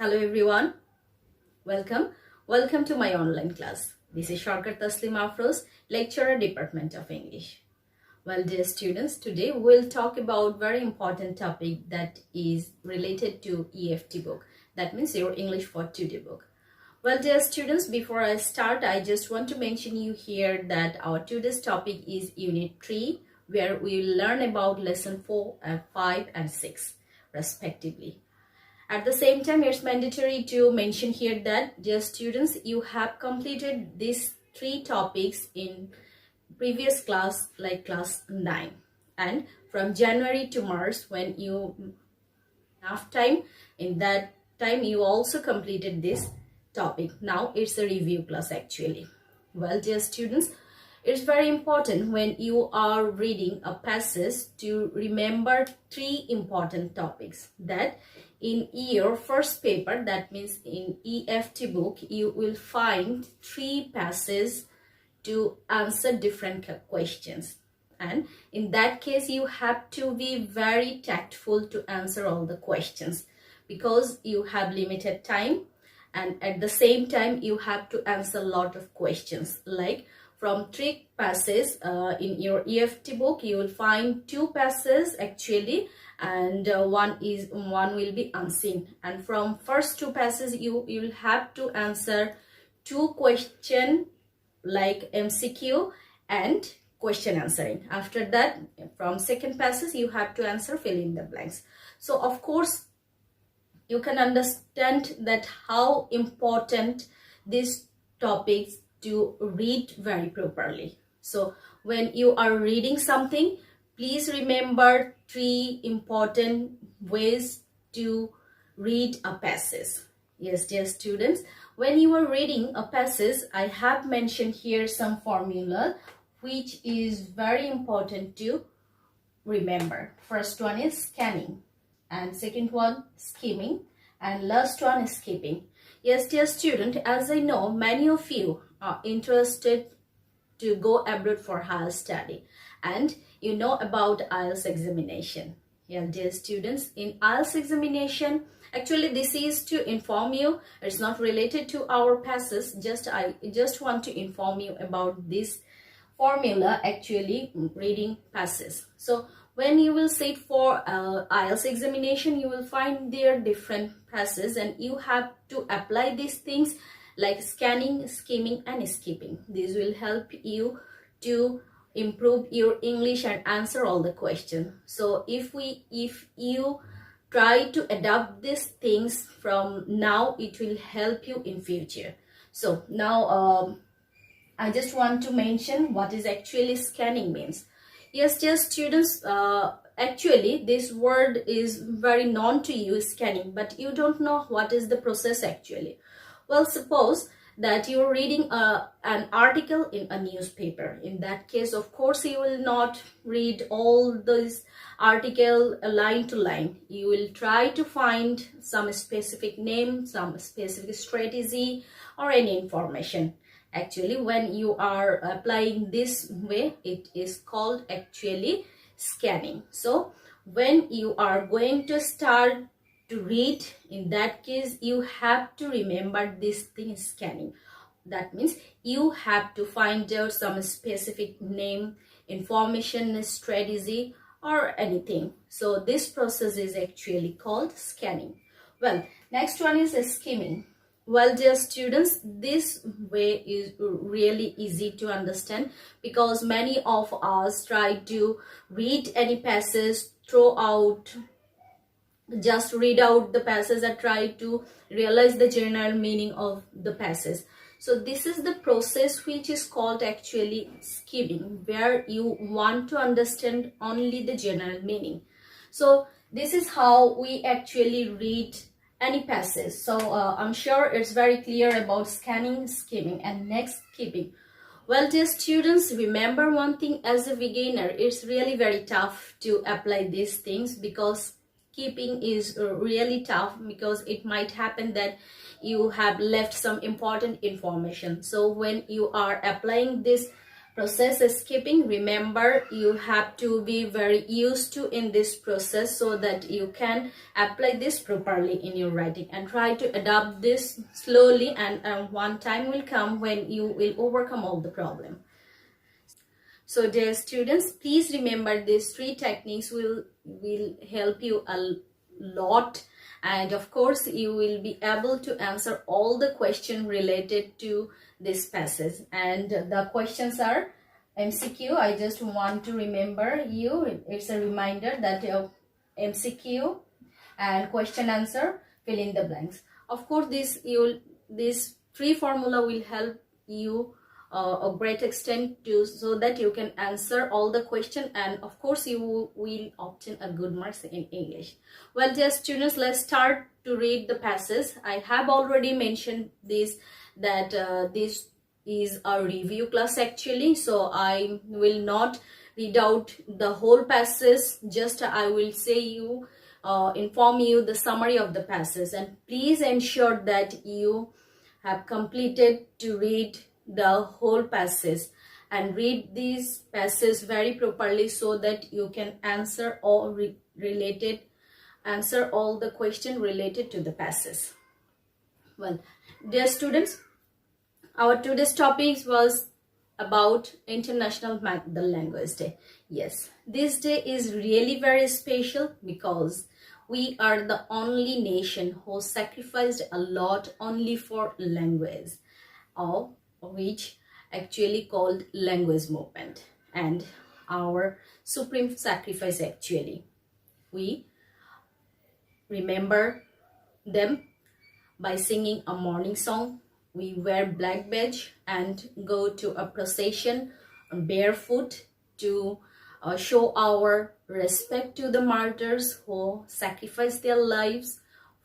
Hello everyone, welcome. Welcome to my online class. This is Sharkat Taslim Afroz, lecturer, Department of English. Well, dear students, today we'll talk about very important topic that is related to EFT book. That means your English for Today book. Well, dear students, before I start, I just want to mention you here that our today's topic is Unit 3, where we will learn about Lesson 4 and 5 and 6 respectively. At the same time, it's mandatory to mention here that, dear students, you have completed these 3 topics in previous class, like class 9. And from January to March, when you have time, in that time you also completed this topic. Now it's a review class actually. Well, dear students, it's very important when you are reading a passage to remember 3 important topics that in your first paper, that means in EFT book, you will find 3 passages to answer different questions. And in that case, you have to be very tactful to answer all the questions because you have limited time, and at the same time, you have to answer a lot of questions. Like from 3 passages in your EFT book, you will find 2 passages actually, and one will be unseen. And from first 2 passages, you will have to answer 2 questions like MCQ and question answering. After that, from second passage, you have to answer fill in the blanks. So of course, you can understand that how important these topics to read very properly. So when you are reading something, please remember 3 important ways to read a passage. Yes, dear students, when you are reading a passage, I have mentioned here some formula which is very important to remember. First one is scanning, and second one skimming, and last one is skipping. Yes, dear student, as I know, many of you are interested to go abroad for higher study, and you know about IELTS examination. Yeah, dear students, in IELTS examination, actually this is to inform you, it's not related to our passage, I just want to inform you about this formula actually reading passes. So when you will sit for IELTS examination, you will find their different passes, and you have to apply these things like scanning, skimming and skipping. This will help you to improve your English and answer all the questions. So if you try to adapt these things from now, it will help you in future. So now I just want to mention what is actually scanning means. Yes, dear students, actually this word is very known to you, scanning, but you don't know what is the process actually. Well, suppose that you're reading an article in a newspaper. In that case, of course, you will not read all this article line to line. You will try to find some specific name, some specific strategy, or any information. Actually, when you are applying this way, it is called actually scanning. So when you are going to start to read, in that case, you have to remember this thing, scanning. That means you have to find out some specific name, information, strategy, or anything. So this process is actually called scanning. Well, next one is skimming. Well, dear students, this way is really easy to understand because many of us try to read any passage throughout, just read out the passage and try to realize the general meaning of the passage. So this is the process which is called actually skimming, where you want to understand only the general meaning. So this is how we actually read any passage. So I'm sure it's very clear about scanning, skimming, and next skipping. Well, dear students, remember one thing, as a beginner, it's really very tough to apply these things because skipping is really tough because it might happen that you have left some important information. So when you are applying this process skipping, remember you have to be very used to in this process so that you can apply this properly in your writing, and try to adopt this slowly, and one time will come when you will overcome all the problem. So dear students, please remember these three techniques will help you a lot, and of course you will be able to answer all the questions related to this passage. And the questions are MCQ. I just want to remember you, it's a reminder that MCQ and question answer, fill in the blanks. Of course this three formula will help you a great extent to, so that you can answer all the question, and of course you will obtain a good marks in English. Well dear students, let's start to read the passage. I have already mentioned this, that this is a review class actually, so I will not read out the whole passage, just I will say you inform you the summary of the passage, and please ensure that you have completed to read the whole passage and read these passages very properly so that you can answer all answer all the question related to the passage. Well dear students, our today's topic was about International Mother Language Day. Yes, this day is really very special because we are the only nation who sacrificed a lot only for language, of which actually called language movement, and our supreme sacrifice actually. We remember them by singing a morning song. We wear black badge and go to a procession barefoot to show our respect to the martyrs who sacrificed their lives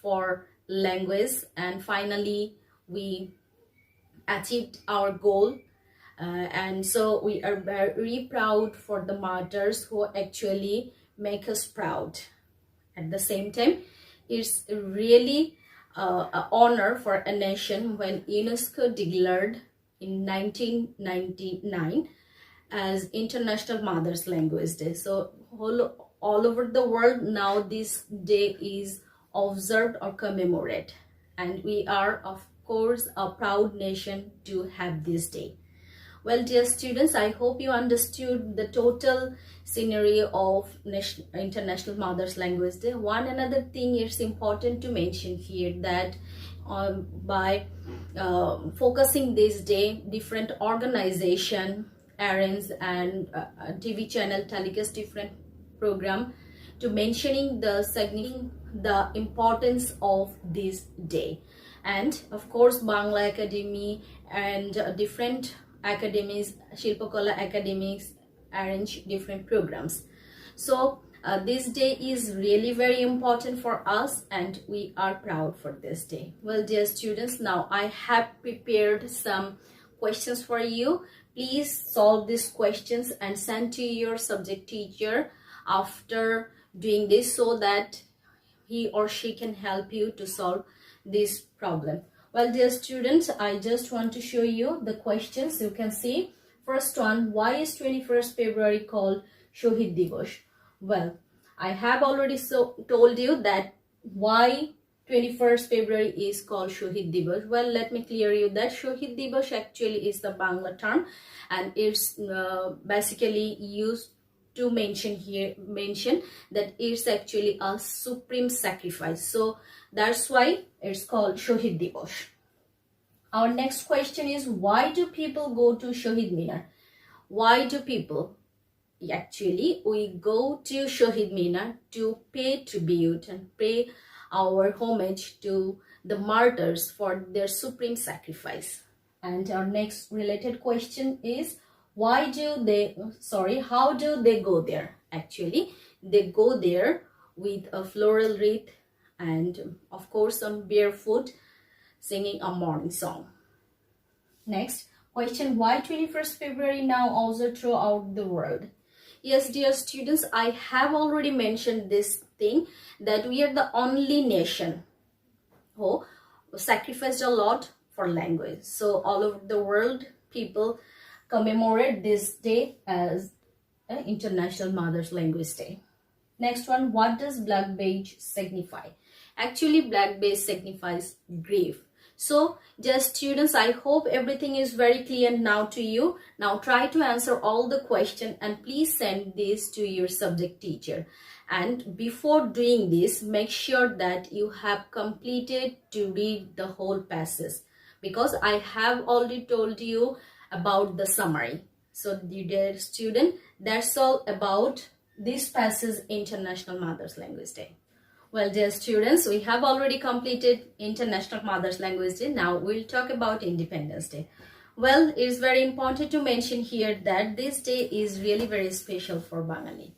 for language, and finally we achieved our goal, and so we are very proud for the martyrs who actually make us proud. At the same time, it's really an honor for a nation when UNESCO declared in 1999 as International Mother's Language Day. So all over the world now this day is observed or commemorated, and we are of course a proud nation to have this day. Well dear students, I hope you understood the total scenario of International Mother's Language Day. One another thing is important to mention here, that by focusing this day, different organization arrange and TV channel telecast different program to mentioning the importance of this day. And of course Bangla Academy and different academies, Shilpakala academies arrange different programs. So this day is really very important for us and we are proud for this day. Well dear students, now I have prepared some questions for you. Please solve these questions and send to your subject teacher after doing this so that he or she can help you to solve this problem. Well dear students, I just want to show you the questions. You can see first one, why is 21st February called Shohid Dibosh? Well, I have already told you that why 21st February is called Shohid Dibosh. Well, let me clear you that Shohid Dibosh actually is the Bangla term, and it's basically used to mention that it's actually a supreme sacrifice. So that's why it's called Shohid Dibosh. Our next question is, why do people go to Shohid Minar? Why do people? Actually, we go to Shohid Minar to pay tribute and pay our homage to the martyrs for their supreme sacrifice. And our next related question is, how do they go there? Actually, they go there with a floral wreath and of course on barefoot, singing a morning song. Next question, why 21st February now also throughout the world? Yes dear students, I have already mentioned this thing, that we are the only nation who sacrificed a lot for language. So all over the world people commemorate this day as International Mother's Language Day. Next one, what does black badge signify? Actually, black badge signifies grief. So, just students, I hope everything is very clear now to you. Now try to answer all the questions and please send this to your subject teacher. And before doing this, make sure that you have completed to read the whole passage, because I have already told you about the summary. So, dear student, that's all about this passage, International Mother's Language Day. Well, dear students, we have already completed International Mother's Language Day. Now we'll talk about Independence Day. Well, it's very important to mention here that this day is really very special for Bengali.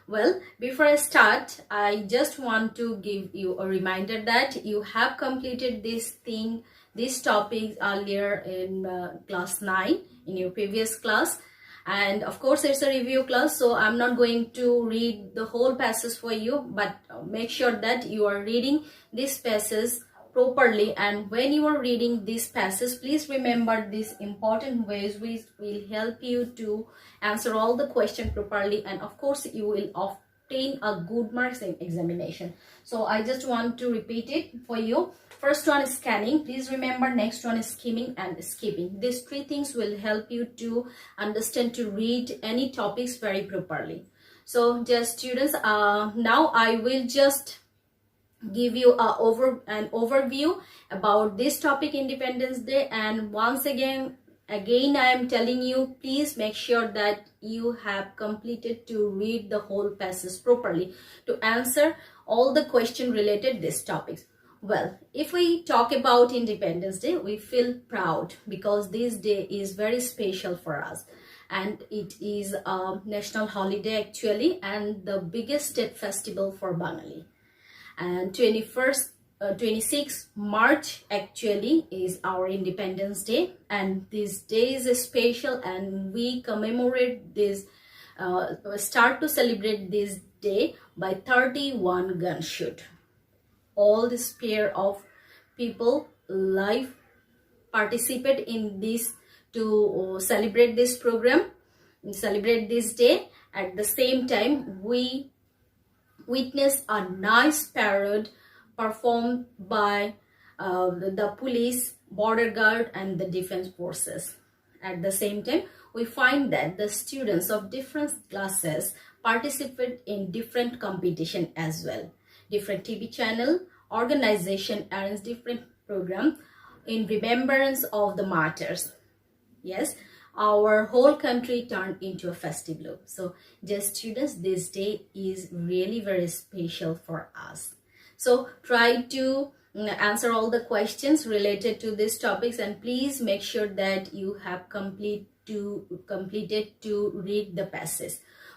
Well, before I start, I just want to give you a reminder that you have completed these topics earlier in class 9 in your previous class. And of course, it's a review class, so I'm not going to read the whole passage for you, but make sure that you are reading this passage properly. And when you are reading this passage, please remember these important ways which will help you to answer all the questions properly. And of course, you will obtain a good marks in examination. So I just want to repeat it for you. First one is scanning. Please remember, next one is skimming and skipping. These three things will help you to understand, to read any topics very properly. So, just students, now I will just give you an overview about this topic, Independence Day. And once again I am telling you, please make sure that you have completed to read the whole passage properly to answer all the questions related to these topics. Well, if we talk about Independence Day, we feel proud because this day is very special for us, and it is a national holiday actually, and the biggest state festival for Bengali. And 26 March actually is our Independence Day, and this day is special, and we commemorate this, start to celebrate this day by 31 gun shoot. All this pair of people live participate in this to celebrate this program, celebrate this day. At the same time, we witness a nice parade performed by the police, border guard and the defense forces. At the same time, we find that the students of different classes participate in different competition as well. Different TV channel, organization arrange different program in remembrance of the martyrs. Yes, our whole country turned into a festive look. So, just students, this day is really very special for us. So, try to answer all the questions related to these topics, and please make sure that you have completed to read the passage.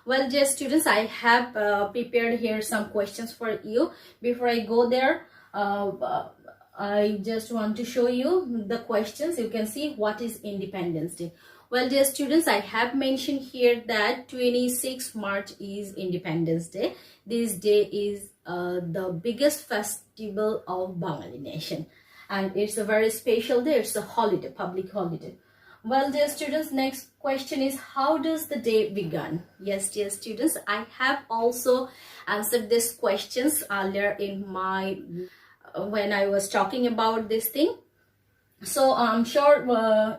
Well, just students, I have prepared here some questions for you. Before I go there, I just want to show you the questions. You can see what is Independence Day. Well, dear students, I have mentioned here that 26 March is Independence Day. This day is the biggest festival of Bengali nation, and it's a very special day. It's a holiday, public holiday. Well, dear students, next question is, how does the day begin? Yes, dear students, I have also answered these questions earlier in my when I was talking about this thing. So I'm sure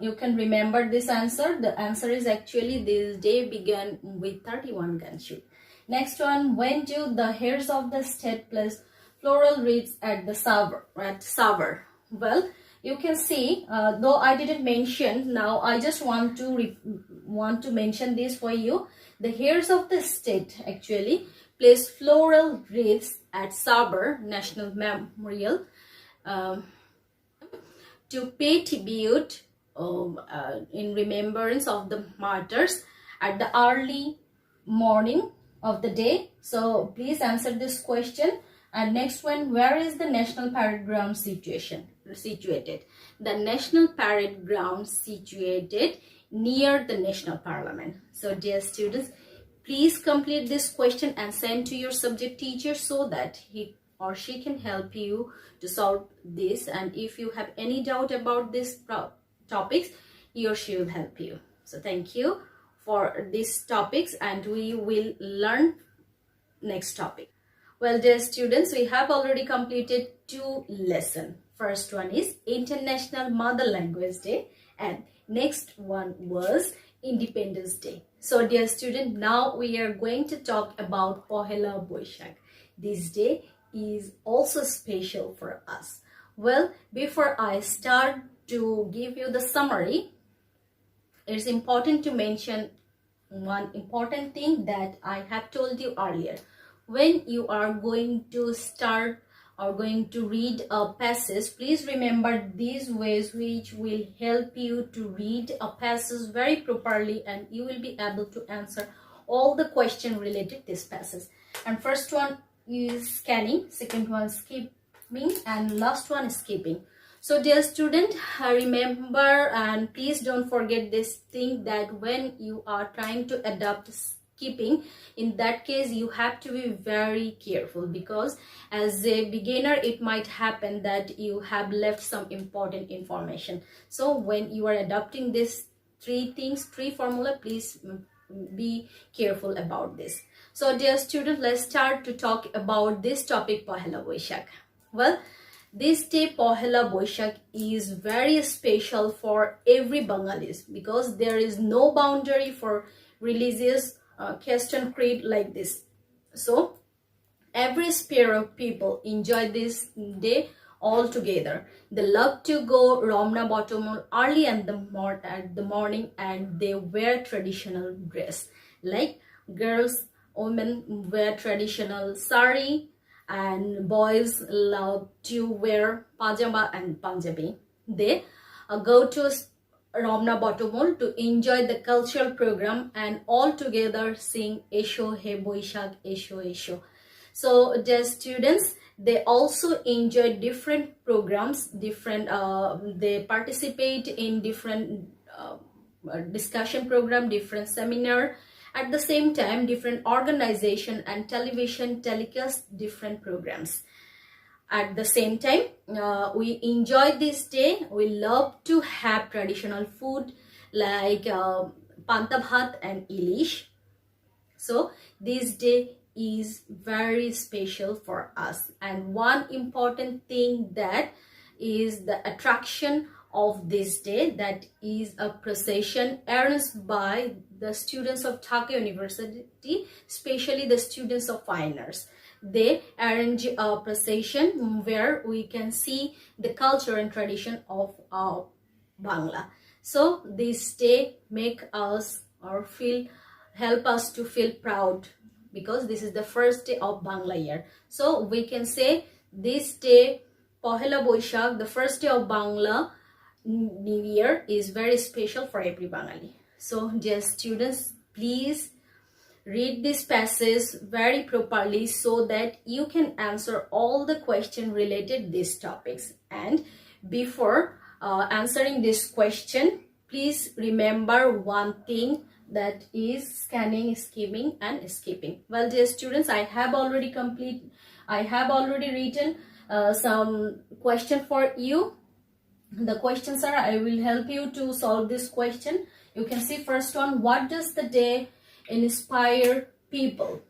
you can remember this answer. The answer is actually this day began with 31 gun shoot. Next one, when do the heirs of the state place floral wreaths at the Savar? Well, you can see, though I didn't mention, now I just want to mention this for you. The heirs of the state actually place floral wreaths at Sabar National Memorial to pay tribute in remembrance of the martyrs at the early morning of the day. So please answer this question. And next one, where is the National Parade Ground situated? The National Parade Ground situated near the National Parliament. So dear students, please complete this question and send to your subject teacher so that he or she can help you to solve this. And if you have any doubt about these topics, he or she will help you. So thank you for these topics, and we will learn next topic. Well, dear students, we have already completed 2 lessons. First one is International Mother Language Day, and next one was Independence Day. So dear student, now we are going to talk about Pohela Boishakh. This day is also special for us. Well, before I start to give you the summary, it's important to mention one important thing that I have told you earlier. When you are going to start or going to read a passage, please remember these ways which will help you to read a passage very properly, and you will be able to answer all the questions related to this passage. And first one is scanning, second one skipping, and last one is skipping. So dear student, remember and please don't forget this thing, that when you are trying to adapt skipping, in that case you have to be very careful, because as a beginner it might happen that you have left some important information. So when you are adopting these 3 things, 3 formula, please be careful about this. So dear student, let's start to talk about this topic, Pohela Boishakh. Well, this day Pohela Boishakh is very special for every Bengalis, because there is no boundary for religious caste and creed like this. So every sphere of people enjoy this day all together. They love to go Ramna Bottomol early at the morning, and they wear traditional dress. Like girls, women wear traditional sari, and boys love to wear pajama and Punjabi. They go to Ramna Bottomol to enjoy the cultural program, and all together sing Esho He Boishakh Esho Esho. So the students, they also enjoy different programs, they participate in different discussion program, different seminar. At the same time, different organization and television telecast different programs. At the same time, we enjoy this day. We love to have traditional food like panta bhat and ilish. So this day is very special for us. And one important thing that is the attraction of this day, that is a procession arranged by the students of Dhaka University, especially the students of fine arts. They arrange a procession where we can see the culture and tradition of Bangla. So this day make us or help us to feel proud, because this is the first day of Bangla year. So we can say this day, Pohela Boishakh, the first day of Bangla New Year, is very special for every Bengali. So dear students, please read this passage very properly so that you can answer all the questions related to these topics. And before answering this question, please remember one thing, that is scanning, skimming and skipping. Well, dear students, I have already written some question for you. The questions are, I will help you to solve this question. You can see first one, what does the day inspire people?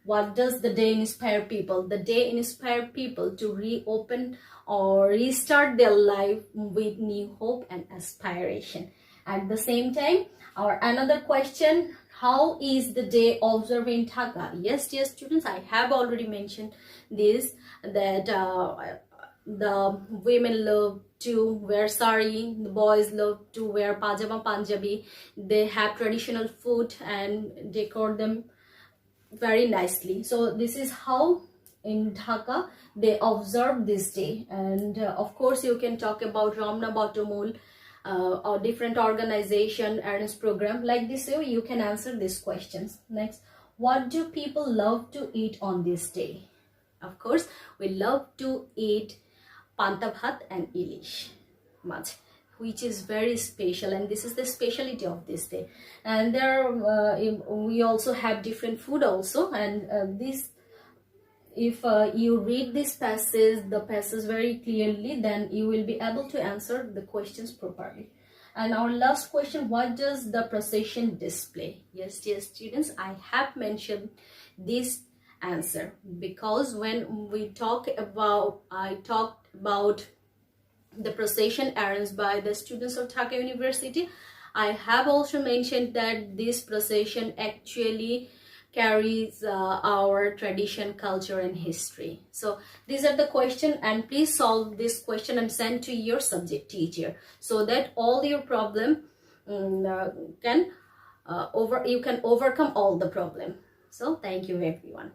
What does the day inspire people? The day inspire people to reopen or restart their life with new hope and aspiration. At the same time, our another question, how is the day observed in Dhaka? Yes, dear students, I have already mentioned this, that the women love to wear sari, the boys love to wear pajama Punjabi. They have traditional food and decor them very nicely. So this is how in Dhaka they observe this day. And of course you can talk about Ramna Bottomol or different organization arrange program like this. So you can answer these questions. Next, what do people love to eat on this day? Of course, we love to eat panta bhat and ilish much, which is very special, and this is the specialty of this day. And there we also have different food also, and this, if you read this passage, the passage very clearly, then you will be able to answer the questions properly. And our last question, what does the procession display? Yes, dear students, I have mentioned this answer because when we I talked about the procession arranged by the students of Dhaka University, I have also mentioned that this procession actually carries our tradition, culture and history. So these are the question, and please solve this question and send to your subject teacher so that all your problem you can overcome all the problem. So thank you everyone.